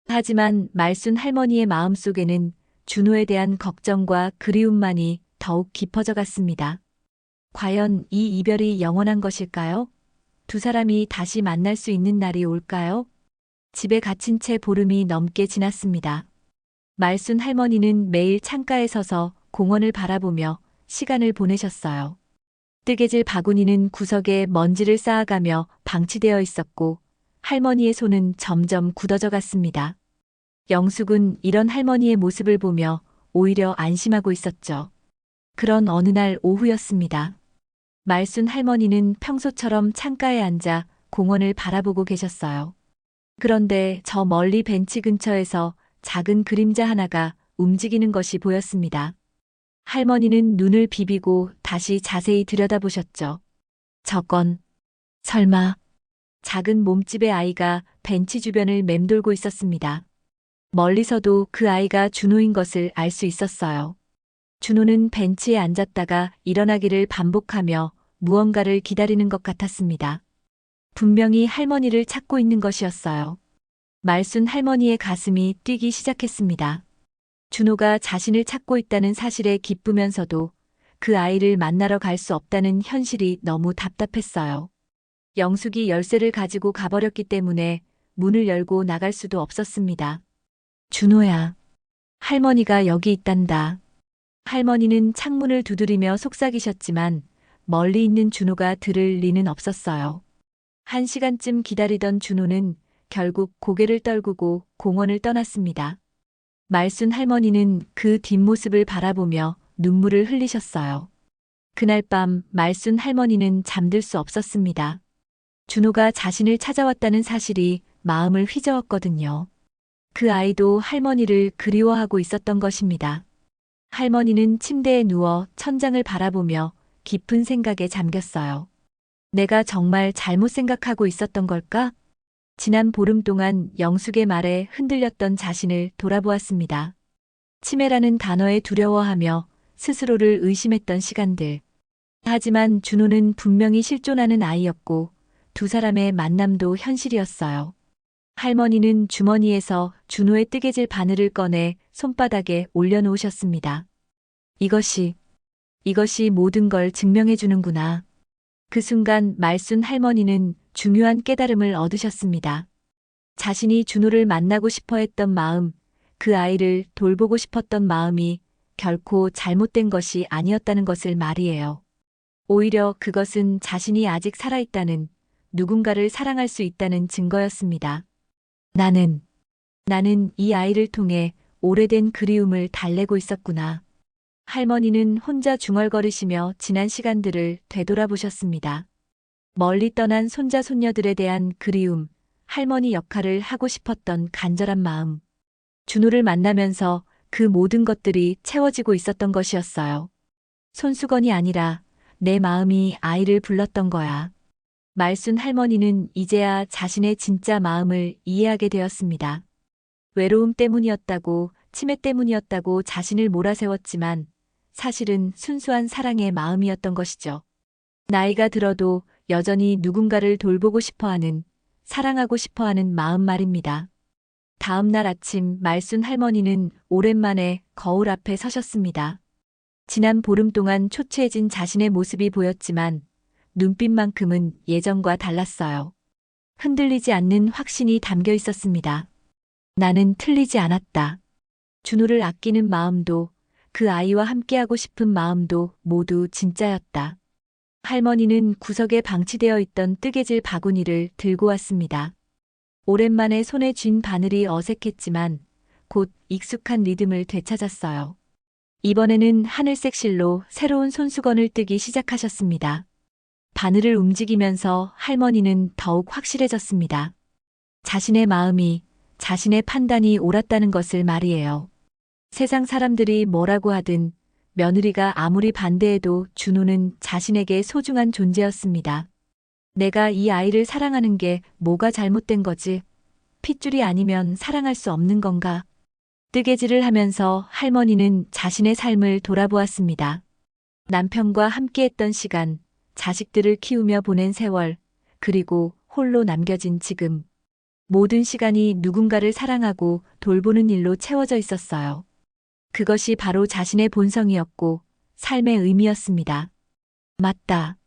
Speaker 1: 하지만 말순 할머니의 마음속에는 준호에 대한 걱정과 그리움만이 더욱 깊어져 갔습니다. 과연 이 이별이 영원한 것일까요? 두 사람이 다시 만날 수 있는 날이 올까요? 집에 갇힌 채 보름이 넘게 지났습니다. 말순 할머니는 매일 창가에 서서 공원을 바라보며 시간을 보내셨어요. 뜨개질 바구니는 구석에 먼지를 쌓아가며 방치되어 있었고 할머니의 손은 점점 굳어져 갔습니다. 영숙은 이런 할머니의 모습을 보며 오히려 안심하고 있었죠. 그런 어느 날 오후였습니다. 말순 할머니는 평소처럼 창가에 앉아 공원을 바라보고 계셨어요. 그런데 저 멀리 벤치 근처에서 작은 그림자 하나가 움직이는 것이 보였습니다. 할머니는 눈을 비비고 다시 자세히 들여다보셨죠. 저건 설마 작은 몸집의 아이가 벤치 주변을 맴돌고 있었습니다. 멀리서도 그 아이가 준호인 것을 알 수 있었어요. 준호는 벤치에 앉았다가 일어나기를 반복하며 무언가를 기다리는 것 같았습니다. 분명히 할머니를 찾고 있는 것이었어요. 말순 할머니의 가슴이 뛰기 시작했습니다. 준호가 자신을 찾고 있다는 사실에 기쁘면서도 그 아이를 만나러 갈 수 없다는 현실이 너무 답답했어요. 영숙이 열쇠를 가지고 가버렸기 때문에 문을 열고 나갈 수도 없었습니다. 준호야, 할머니가 여기 있단다. 할머니는 창문을 두드리며 속삭이셨지만 멀리 있는 준호가 들을 리는 없었어요. 1시간쯤 기다리던 준호는 결국 고개를 떨구고 공원을 떠났습니다. 말순 할머니는 그 뒷모습을 바라보며 눈물을 흘리셨어요. 그날 밤 말순 할머니는 잠들 수 없었습니다. 준호가 자신을 찾아왔다는 사실이 마음을 휘저었거든요. 그 아이도 할머니를 그리워하고 있었던 것입니다. 할머니는 침대에 누워 천장을 바라보며 깊은 생각에 잠겼어요. 내가 정말 잘못 생각하고 있었던 걸까? 지난 보름 동안 영숙의 말에 흔들렸던 자신을 돌아보았습니다. 치매라는 단어에 두려워하며 스스로를 의심했던 시간들. 하지만 준호는 분명히 실존하는 아이였고 두 사람의 만남도 현실이었어요. 할머니는 주머니에서 준호의 뜨개질 바늘을 꺼내 손바닥에 올려놓으셨습니다. 이것이 모든 걸 증명해 주는구나. 그 순간 말순 할머니는 중요한 깨달음을 얻으셨습니다. 자신이 준호를 만나고 싶어 했던 마음, 그 아이를 돌보고 싶었던 마음이 결코 잘못된 것이 아니었다는 것을 말이에요. 오히려 그것은 자신이 아직 살아있다는, 누군가를 사랑할 수 있다는 증거였습니다. 나는 이 아이를 통해 오래된 그리움을 달래고 있었구나. 할머니는 혼자 중얼거리시며 지난 시간들을 되돌아보셨습니다. 멀리 떠난 손자 손녀들에 대한 그리움, 할머니 역할을 하고 싶었던 간절한 마음. 준호를 만나면서 그 모든 것들이 채워지고 있었던 것이었어요. 손수건이 아니라 내 마음이 아이를 불렀던 거야. 말순 할머니는 이제야 자신의 진짜 마음을 이해하게 되었습니다. 외로움 때문이었다고, 치매 때문이었다고 자신을 몰아세웠지만 사실은 순수한 사랑의 마음이었던 것이죠. 나이가 들어도 여전히 누군가를 돌보고 싶어하는, 사랑하고 싶어하는 마음 말입니다. 다음 날 아침 말순 할머니는 오랜만에 거울 앞에 서셨습니다. 지난 보름 동안 초췌해진 자신의 모습이 보였지만 눈빛만큼은 예전과 달랐어요. 흔들리지 않는 확신이 담겨 있었습니다. 나는 틀리지 않았다. 준호를 아끼는 마음도 그 아이와 함께하고 싶은 마음도 모두 진짜였다. 할머니는 구석에 방치되어 있던 뜨개질 바구니를 들고 왔습니다. 오랜만에 손에 쥔 바늘이 어색했지만 곧 익숙한 리듬을 되찾았어요. 이번에는 하늘색 실로 새로운 손수건을 뜨기 시작하셨습니다. 바늘을 움직이면서 할머니는 더욱 확실해졌습니다. 자신의 마음이, 자신의 판단이 옳았다는 것을 말이에요. 세상 사람들이 뭐라고 하든 며느리가 아무리 반대해도 준호는 자신에게 소중한 존재였습니다. 내가 이 아이를 사랑하는 게 뭐가 잘못된 거지? 핏줄이 아니면 사랑할 수 없는 건가? 뜨개질을 하면서 할머니는 자신의 삶을 돌아보았습니다. 남편과 함께했던 시간, 자식들을 키우며 보낸 세월, 그리고 홀로 남겨진 지금. 모든 시간이 누군가를 사랑하고 돌보는 일로 채워져 있었어요. 그것이 바로 자신의 본성이었고 삶의 의미였습니다. 맞다.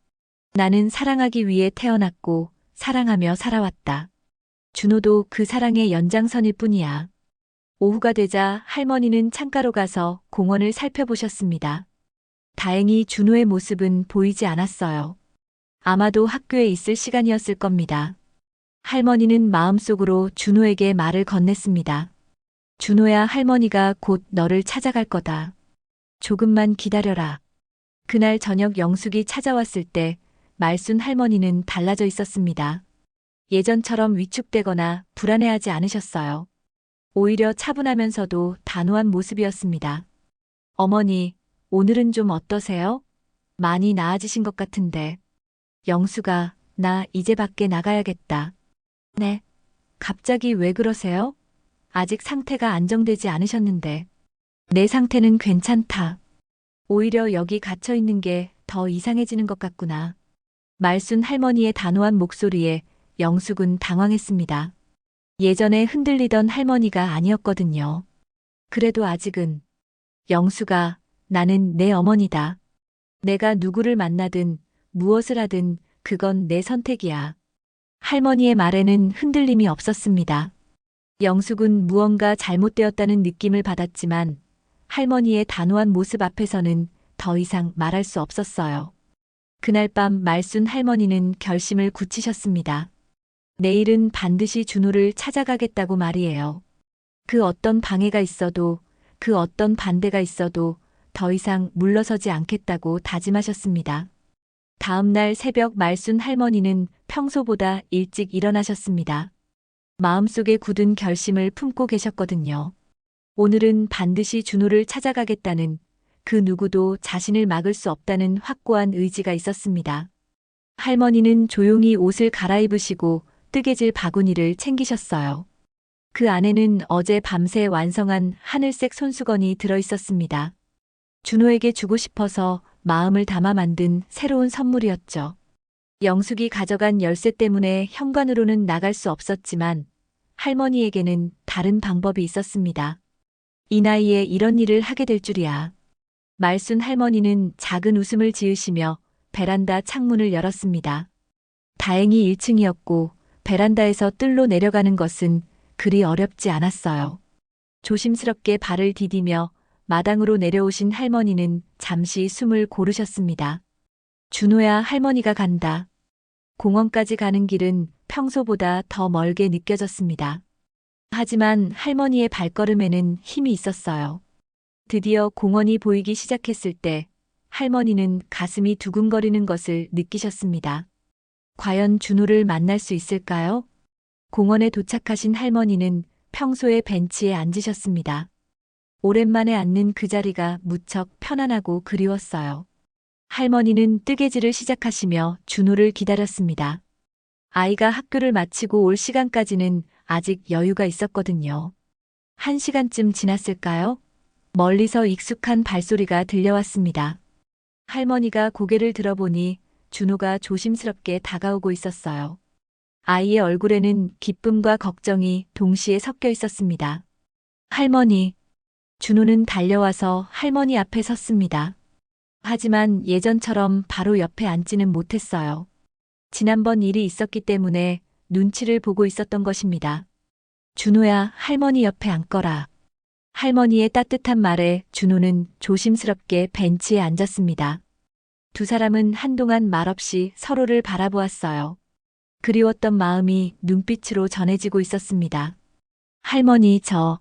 Speaker 1: 나는 사랑하기 위해 태어났고 사랑하며 살아왔다. 준호도 그 사랑의 연장선일 뿐이야. 오후가 되자 할머니는 창가로 가서 공원을 살펴보셨습니다. 다행히 준호의 모습은 보이지 않았어요. 아마도 학교에 있을 시간이었을 겁니다. 할머니는 마음속으로 준호에게 말을 건넸습니다. 준호야, 할머니가 곧 너를 찾아갈 거다. 조금만 기다려라. 그날 저녁 영숙이 찾아왔을 때 말순 할머니는 달라져 있었습니다. 예전처럼 위축되거나 불안해하지 않으셨어요. 오히려 차분하면서도 단호한 모습이었습니다. 어머니, 오늘은 좀 어떠세요? 많이 나아지신 것 같은데. 영수가, 나 이제 밖에 나가야겠다. 네. 갑자기 왜 그러세요? 아직 상태가 안정되지 않으셨는데. 내 상태는 괜찮다. 오히려 여기 갇혀 있는 게 더 이상해지는 것 같구나. 말순 할머니의 단호한 목소리에 영숙은 당황했습니다. 예전에 흔들리던 할머니가 아니었거든요. 그래도 아직은 영수가 나는 내 어머니다. 내가 누구를 만나든 무엇을 하든 그건 내 선택이야. 할머니의 말에는 흔들림이 없었습니다. 영숙은 무언가 잘못되었다는 느낌을 받았지만 할머니의 단호한 모습 앞에서는 더 이상 말할 수 없었어요. 그날 밤 말순 할머니는 결심을 굳히셨습니다. 내일은 반드시 준호를 찾아가겠다고 말이에요. 그 어떤 방해가 있어도, 그 어떤 반대가 있어도 더 이상 물러서지 않겠다고 다짐하셨습니다. 다음 날 새벽 말순 할머니는 평소보다 일찍 일어나셨습니다. 마음속에 굳은 결심을 품고 계셨거든요. 오늘은 반드시 준호를 찾아가겠다는, 그 누구도 자신을 막을 수 없다는 확고한 의지가 있었습니다. 할머니는 조용히 옷을 갈아입으시고 뜨개질 바구니를 챙기셨어요. 그 안에는 어제 밤새 완성한 하늘색 손수건이 들어 있었습니다. 준호에게 주고 싶어서 마음을 담아 만든 새로운 선물이었죠. 영숙이 가져간 열쇠 때문에 현관으로는 나갈 수 없었지만 할머니에게는 다른 방법이 있었습니다. 이 나이에 이런 일을 하게 될 줄이야. 말순 할머니는 작은 웃음을 지으시며 베란다 창문을 열었습니다. 다행히 1층이었고 베란다에서 뜰로 내려가는 것은 그리 어렵지 않았어요. 조심스럽게 발을 디디며 마당으로 내려오신 할머니는 잠시 숨을 고르셨습니다. 준호야, 할머니가 간다. 공원까지 가는 길은 평소보다 더 멀게 느껴졌습니다. 하지만 할머니의 발걸음에는 힘이 있었어요. 드디어 공원이 보이기 시작했을 때 할머니는 가슴이 두근거리는 것을 느끼셨습니다. 과연 준호를 만날 수 있을까요? 공원에 도착하신 할머니는 평소의 벤치에 앉으셨습니다. 오랜만에 앉는 그 자리가 무척 편안하고 그리웠어요. 할머니는 뜨개질을 시작하시며 준호를 기다렸습니다. 아이가 학교를 마치고 올 시간까지는 아직 여유가 있었거든요. 1시간쯤 지났을까요? 멀리서 익숙한 발소리가 들려왔습니다. 할머니가 고개를 들어보니 준호가 조심스럽게 다가오고 있었어요. 아이의 얼굴에는 기쁨과 걱정이 동시에 섞여 있었습니다. 할머니. 준호는 달려와서 할머니 앞에 섰습니다. 하지만 예전처럼 바로 옆에 앉지는 못했어요. 지난번 일이 있었기 때문에 눈치를 보고 있었던 것입니다. 준호야, 할머니 옆에 앉거라. 할머니의 따뜻한 말에 준호는 조심스럽게 벤치에 앉았습니다. 두 사람은 한동안 말없이 서로를 바라보았어요. 그리웠던 마음이 눈빛으로 전해지고 있었습니다. 할머니, 저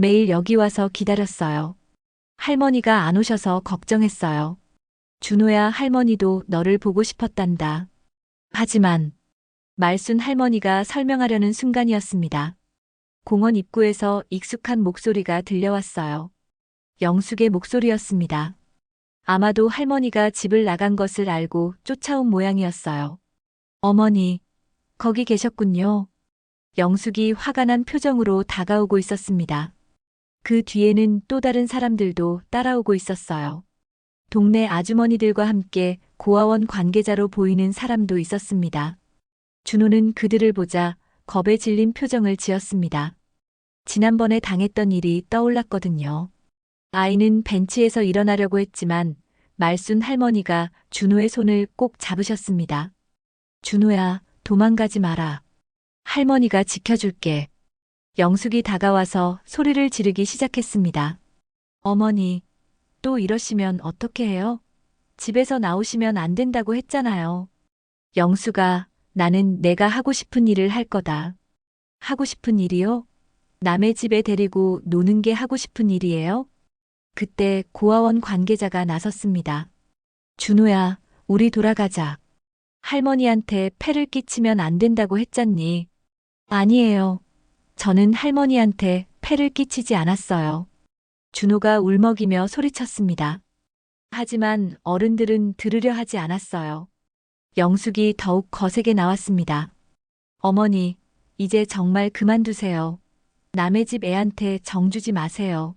Speaker 1: 매일 여기 와서 기다렸어요. 할머니가 안 오셔서 걱정했어요. 준호야, 할머니도 너를 보고 싶었단다. 하지만 말순 할머니가 설명하려는 순간이었습니다. 공원 입구에서 익숙한 목소리가 들려왔어요. 영숙의 목소리였습니다. 아마도 할머니가 집을 나간 것을 알고 쫓아온 모양이었어요. 어머니, 거기 계셨군요. 영숙이 화가 난 표정으로 다가오고 있었습니다. 그 뒤에는 또 다른 사람들도 따라오고 있었어요. 동네 아주머니들과 함께 고아원 관계자로 보이는 사람도 있었습니다. 준호는 그들을 보자 겁에 질린 표정을 지었습니다. 지난번에 당했던 일이 떠올랐거든요. 아이는 벤치에서 일어나려고 했지만 말순 할머니가 준호의 손을 꼭 잡으셨습니다. 준호야, 도망가지 마라. 할머니가 지켜줄게. 영숙이 다가와서 소리를 지르기 시작했습니다. 어머니, 또 이러시면 어떻게 해요? 집에서 나오시면 안 된다고 했잖아요. 영숙아, 나는 내가 하고 싶은 일을 할 거다. 하고 싶은 일이요? 남의 집에 데리고 노는 게 하고 싶은 일이에요? 그때 고아원 관계자가 나섰습니다. 준호야, 우리 돌아가자. 할머니한테 폐를 끼치면 안 된다고 했잖니. 아니에요. 저는 할머니한테 폐를 끼치지 않았어요. 준호가 울먹이며 소리쳤습니다. 하지만 어른들은 들으려 하지 않았어요. 영숙이 더욱 거세게 나왔습니다. 어머니, 이제 정말 그만두세요. 남의 집 애한테 정주지 마세요.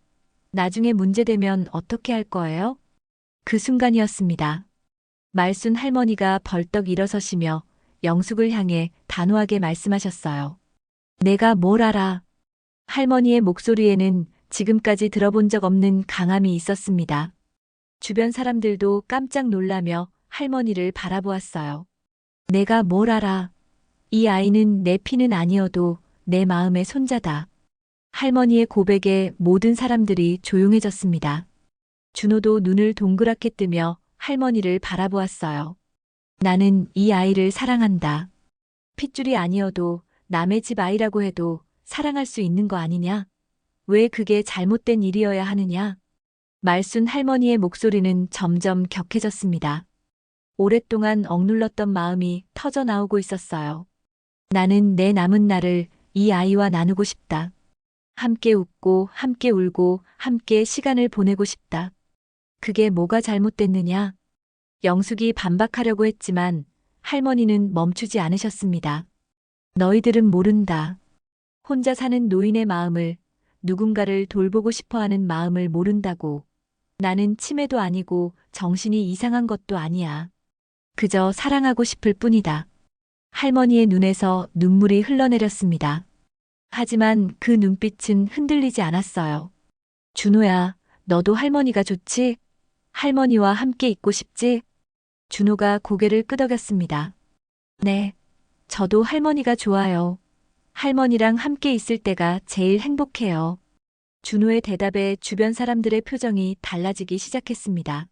Speaker 1: 나중에 문제되면 어떻게 할 거예요? 그 순간이었습니다. 말순 할머니가 벌떡 일어서시며 영숙을 향해 단호하게 말씀하셨어요. 내가 뭘 알아? 할머니의 목소리에는 지금까지 들어본 적 없는 강함이 있었습니다. 주변 사람들도 깜짝 놀라며 할머니를 바라보았어요. 내가 뭘 알아? 이 아이는 내 피는 아니어도 내 마음의 손자다. 할머니의 고백에 모든 사람들이 조용해졌습니다. 준호도 눈을 동그랗게 뜨며 할머니를 바라보았어요. 나는 이 아이를 사랑한다. 핏줄이 아니어도 남의 집 아이라고 해도 사랑할 수 있는 거 아니냐? 왜 그게 잘못된 일이어야 하느냐? 말순 할머니의 목소리는 점점 격해졌습니다. 오랫동안 억눌렀던 마음이 터져 나오고 있었어요. 나는 내 남은 날을 이 아이와 나누고 싶다. 함께 웃고 함께 울고 함께 시간을 보내고 싶다. 그게 뭐가 잘못됐느냐? 영숙이 반박하려고 했지만 할머니는 멈추지 않으셨습니다. 너희들은 모른다. 혼자 사는 노인의 마음을, 누군가를 돌보고 싶어 하는 마음을 모른다고. 나는 치매도 아니고 정신이 이상한 것도 아니야. 그저 사랑하고 싶을 뿐이다. 할머니의 눈에서 눈물이 흘러내렸습니다. 하지만 그 눈빛은 흔들리지 않았어요. 준호야, 너도 할머니가 좋지? 할머니와 함께 있고 싶지? 준호가 고개를 끄덕였습니다. 네, 저도 할머니가 좋아요. 할머니랑 함께 있을 때가 제일 행복해요. 준호의 대답에 주변 사람들의 표정이 달라지기 시작했습니다.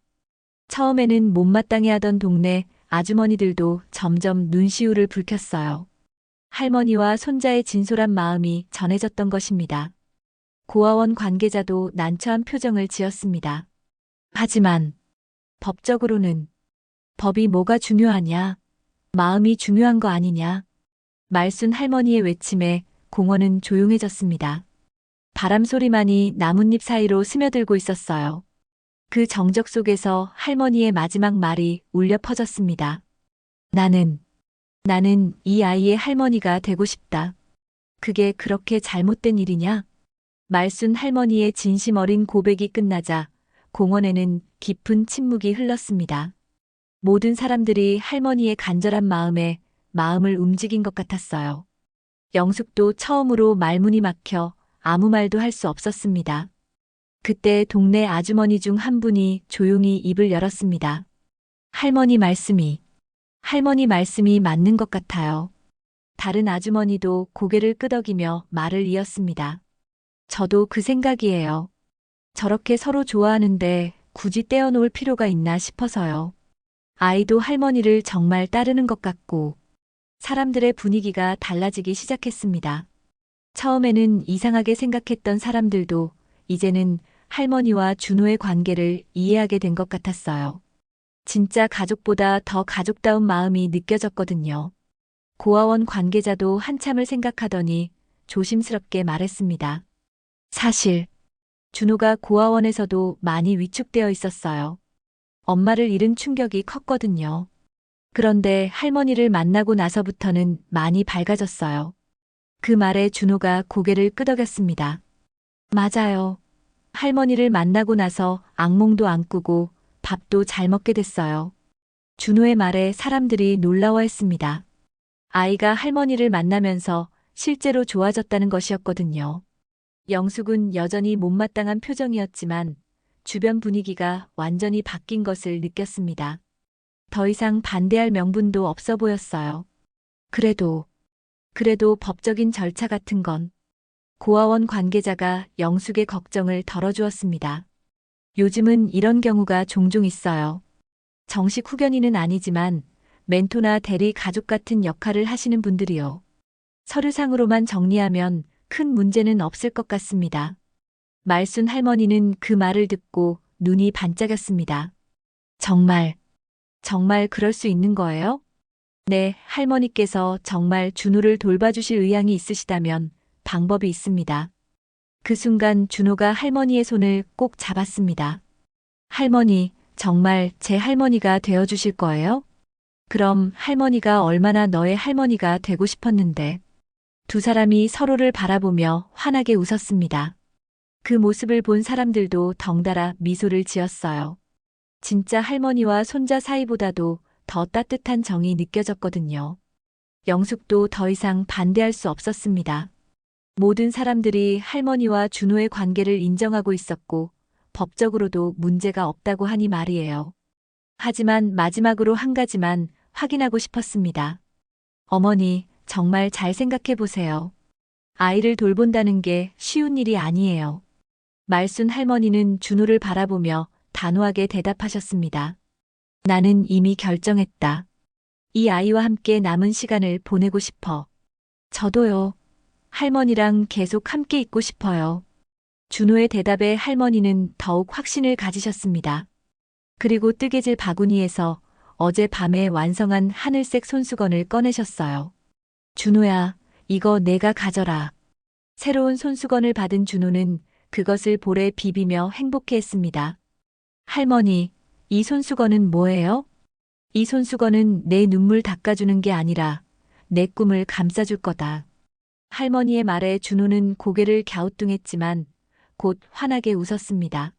Speaker 1: 처음에는 못마땅해하던 동네 아주머니들도 점점 눈시울을 붉혔어요. 할머니와 손자의 진솔한 마음이 전해졌던 것입니다. 고아원 관계자도 난처한 표정을 지었습니다. 하지만 법적으로는 법이 뭐가 중요하냐? 마음이 중요한 거 아니냐? 말순 할머니의 외침에 공원은 조용해졌습니다. 바람 소리만이 나뭇잎 사이로 스며들고 있었어요. 그 정적 속에서 할머니의 마지막 말이 울려 퍼졌습니다. 나는 이 아이의 할머니가 되고 싶다. 그게 그렇게 잘못된 일이냐? 말순 할머니의 진심 어린 고백이 끝나자 공원에는 깊은 침묵이 흘렀습니다. 모든 사람들이 할머니의 간절한 마음에 마음을 움직인 것 같았어요. 영숙도 처음으로 말문이 막혀 아무 말도 할 수 없었습니다. 그때 동네 아주머니 중 한 분이 조용히 입을 열었습니다. 할머니 말씀이 맞는 것 같아요. 다른 아주머니도 고개를 끄덕이며 말을 이었습니다. 저도 그 생각이에요. 저렇게 서로 좋아하는데 굳이 떼어놓을 필요가 있나 싶어서요. 아이도 할머니를 정말 따르는 것 같고 사람들의 분위기가 달라지기 시작했습니다. 처음에는 이상하게 생각했던 사람들도 이제는 할머니와 준호의 관계를 이해하게 된 것 같았어요. 진짜 가족보다 더 가족다운 마음이 느껴졌거든요. 고아원 관계자도 한참을 생각하더니 조심스럽게 말했습니다. 사실 준호가 고아원에서도 많이 위축되어 있었어요. 엄마를 잃은 충격이 컸거든요. 그런데 할머니를 만나고 나서부터는 많이 밝아졌어요. 그 말에 준호가 고개를 끄덕였습니다. 맞아요. 할머니를 만나고 나서 악몽도 안 꾸고 밥도 잘 먹게 됐어요. 준호의 말에 사람들이 놀라워했습니다. 아이가 할머니를 만나면서 실제로 좋아졌다는 것이었거든요. 영숙은 여전히 못마땅한 표정이었지만 주변 분위기가 완전히 바뀐 것을 느꼈습니다. 더 이상 반대할 명분도 없어 보였어요. 그래도 법적인 절차 같은 건 고아원 관계자가 영숙의 걱정을 덜어주었습니다. 요즘은 이런 경우가 종종 있어요. 정식 후견인은 아니지만 멘토나 대리 가족 같은 역할을 하시는 분들이요. 서류상으로만 정리하면 큰 문제는 없을 것 같습니다. 말순 할머니는 그 말을 듣고 눈이 반짝였습니다. 정말 정말 그럴 수 있는 거예요? 네, 할머니께서 정말 준호를 돌봐주실 의향이 있으시다면 방법이 있습니다. 그 순간 준호가 할머니의 손을 꼭 잡았습니다. 할머니, 정말 제 할머니가 되어주실 거예요? 그럼 할머니가 얼마나 너의 할머니가 되고 싶었는데. 두 사람이 서로를 바라보며 환하게 웃었습니다. 그 모습을 본 사람들도 덩달아 미소를 지었어요. 진짜 할머니와 손자 사이보다도 더 따뜻한 정이 느껴졌거든요. 영숙도 더 이상 반대할 수 없었습니다. 모든 사람들이 할머니와 준호의 관계를 인정하고 있었고 법적으로도 문제가 없다고 하니 말이에요. 하지만 마지막으로 한 가지만 확인하고 싶었습니다. 어머니, 정말 잘 생각해 보세요. 아이를 돌본다는 게 쉬운 일이 아니에요. 말순 할머니는 준호를 바라보며 단호하게 대답하셨습니다. 나는 이미 결정했다. 이 아이와 함께 남은 시간을 보내고 싶어. 저도요. 할머니랑 계속 함께 있고 싶어요. 준호의 대답에 할머니는 더욱 확신을 가지셨습니다. 그리고 뜨개질 바구니에서 어젯밤에 완성한 하늘색 손수건을 꺼내셨어요. 준호야, 이거 내가 가져라. 새로운 손수건을 받은 준호는 그것을 볼에 비비며 행복해했습니다. 할머니, 이 손수건은 뭐예요? 이 손수건은 내 눈물 닦아주는 게 아니라 내 꿈을 감싸줄 거다. 할머니의 말에 준호는 고개를 갸우뚱했지만 곧 환하게 웃었습니다.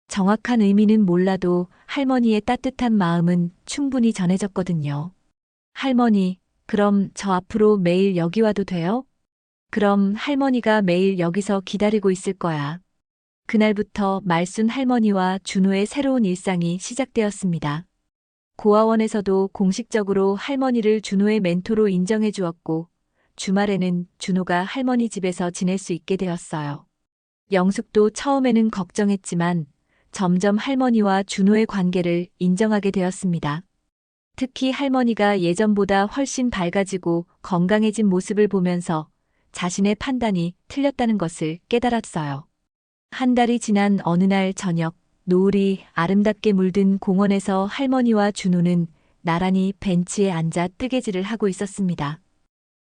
Speaker 1: 정확한 의미는 몰라도 할머니의 따뜻한 마음은 충분히 전해졌거든요. 할머니, 그럼 저 앞으로 매일 여기 와도 돼요? 그럼 할머니가 매일 여기서 기다리고 있을 거야. 그날부터 말순 할머니와 준호의 새로운 일상이 시작되었습니다. 고아원에서도 공식적으로 할머니를 준호의 멘토로 인정해 주었고, 주말에는 준호가 할머니 집에서 지낼 수 있게 되었어요. 영숙도 처음에는 걱정했지만 점점 할머니와 준호의 관계를 인정하게 되었습니다. 특히 할머니가 예전보다 훨씬 밝아지고 건강해진 모습을 보면서 자신의 판단이 틀렸다는 것을 깨달았어요. 한 달이 지난 어느 날 저녁, 노을이 아름답게 물든 공원에서 할머니와 준호는 나란히 벤치에 앉아 뜨개질을 하고 있었습니다.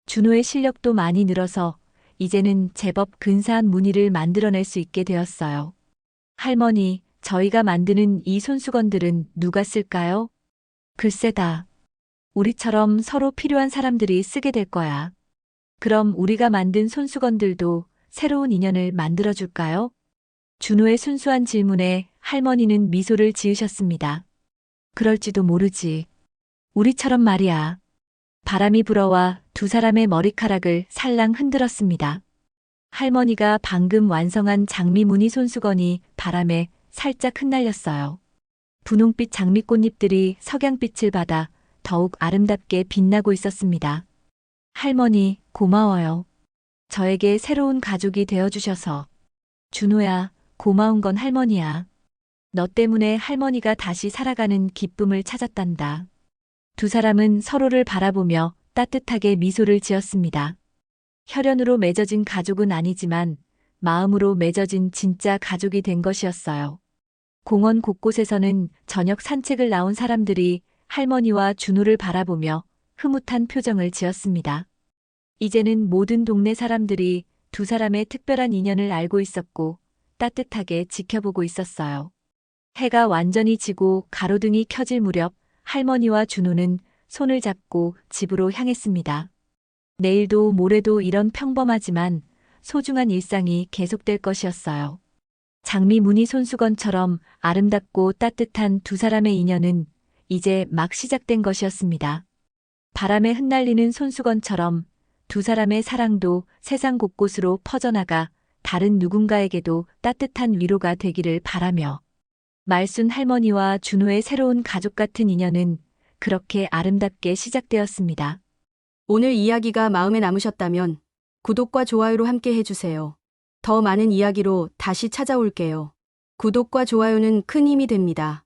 Speaker 1: 준호의 실력도 많이 늘어서 이제는 제법 근사한 무늬를 만들어낼 수 있게 되었어요. 할머니, 저희가 만드는 이 손수건들은 누가 쓸까요? 글쎄다. 우리처럼 서로 필요한 사람들이 쓰게 될 거야. 그럼 우리가 만든 손수건들도 새로운 인연을 만들어줄까요? 준호의 순수한 질문에 할머니는 미소를 지으셨습니다. 그럴지도 모르지. 우리처럼 말이야. 바람이 불어와 두 사람의 머리카락을 살랑 흔들었습니다. 할머니가 방금 완성한 장미 무늬 손수건이 바람에 살짝 흩날렸어요. 분홍빛 장미꽃잎들이 석양빛을 받아 더욱 아름답게 빛나고 있었습니다. 할머니, 고마워요. 저에게 새로운 가족이 되어주셔서. 준호야, 고마운 건 할머니야. 너 때문에 할머니가 다시 살아가는 기쁨을 찾았단다. 두 사람은 서로를 바라보며 따뜻하게 미소를 지었습니다. 혈연으로 맺어진 가족은 아니지만 마음으로 맺어진 진짜 가족이 된 것이었어요. 공원 곳곳에서는 저녁 산책을 나온 사람들이 할머니와 준호를 바라보며 흐뭇한 표정을 지었습니다. 이제는 모든 동네 사람들이 두 사람의 특별한 인연을 알고 있었고 따뜻하게 지켜보고 있었어요. 해가 완전히 지고 가로등이 켜질 무렵 할머니와 준호는 손을 잡고 집으로 향했습니다. 내일도 모레도 이런 평범하지만 소중한 일상이 계속될 것이었어요. 장미 무늬 손수건처럼 아름답고 따뜻한 두 사람의 인연은 이제 막 시작된 것이었습니다. 바람에 흩날리는 손수건처럼 두 사람의 사랑도 세상 곳곳으로 퍼져나가 다른 누군가에게도 따뜻한 위로가 되기를 바라며 말순 할머니와 준호의 새로운 가족 같은 인연은 그렇게 아름답게 시작되었습니다.
Speaker 4: 오늘 이야기가 마음에 남으셨다면 구독과 좋아요로 함께 해주세요. 더 많은 이야기로 다시 찾아올게요. 구독과 좋아요는 큰 힘이 됩니다.